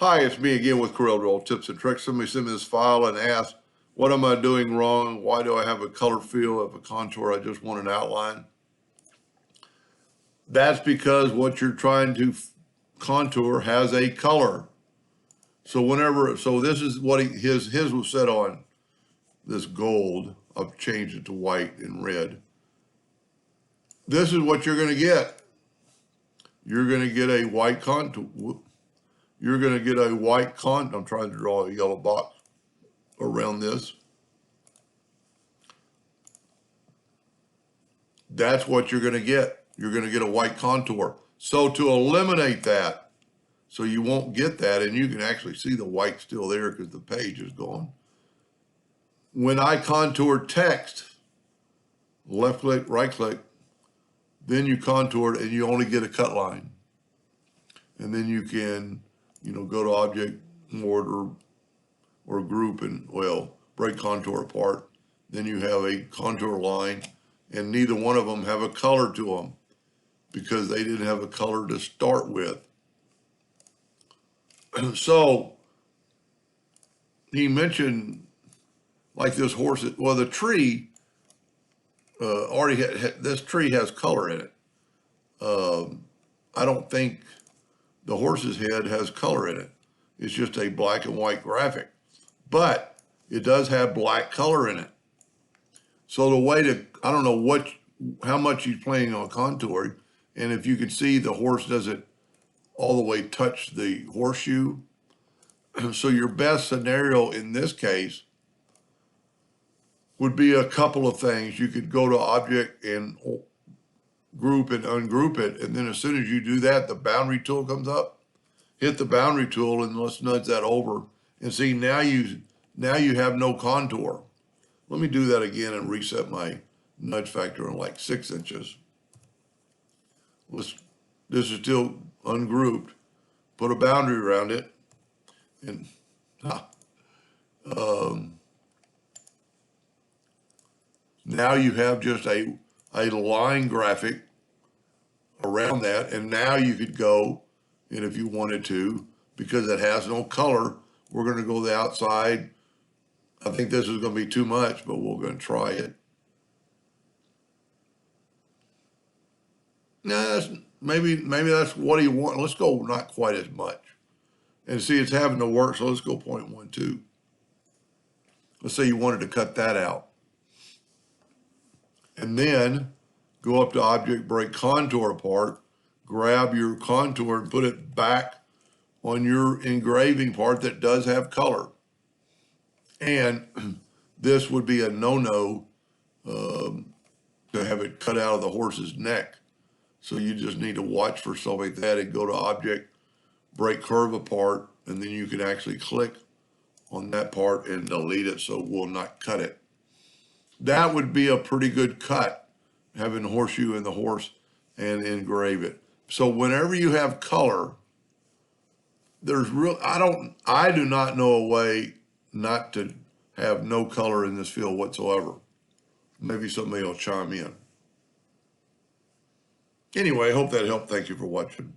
Hi, it's me again with Corel Draw Tips and Tricks. Somebody sent me this file and asked, what am I doing wrong? Why do I have a color fill of a contour? I just want an outline. That's because what you're trying to contour has a color. So this is what his was set on this gold. I've changed it to white and red. This is what you're going to get. You're going to get a white contour. You're going to get a white I'm trying to draw a yellow box around this. That's what you're going to get. You're going to get a white contour. So to eliminate that, so you won't get that, and you can actually see the white still there because the page is gone. When I contour text, left click, right click, then you contour it and you only get a cut line. And then you can, go to object, mode, or group and, break contour apart. Then you have a contour line, and neither one of them have a color to them because they didn't have a color to start with. So he mentioned like this horse, the tree already this tree has color in it. I don't think the horse's head has color in it. It's just a black and white graphic, but it does have black color in it. So the way to, I don't know how much he's planning on contouring, and if you can see the horse doesn't all the way touch the horseshoe. So your best scenario in this case would be a couple of things. You could go to object and group and ungroup it, and then as soon as you do that, the boundary tool comes up. Hit the boundary tool and let's nudge that over and see now you have no contour. Let me do that again and reset my nudge factor on like 6 inches. This is still ungrouped. Put a boundary around it, and now you have just a line graphic around that, and now you could go, and if you wanted to, because it has no color, we're going to go the outside. I think this is going to be too much, but we're going to try it. No, maybe that's what he wants. Let's go not quite as much. And see, it's having to work, so let's go 0.12. Let's say you wanted to cut that out. And then go up to object, break contour apart, grab your contour and put it back on your engraving part that does have color. And this would be a no-no to have it cut out of the horse's neck. So you just need to watch for something like that and go to object, break curve apart, and then you can actually click on that part and delete it so it will not cut it. That would be a pretty good cut, having the horseshoe in the horse and engrave it. So whenever you have color, I do not know a way not to have no color in this field whatsoever. Maybe somebody will chime in. Anyway, I hope that helped. Thank you for watching.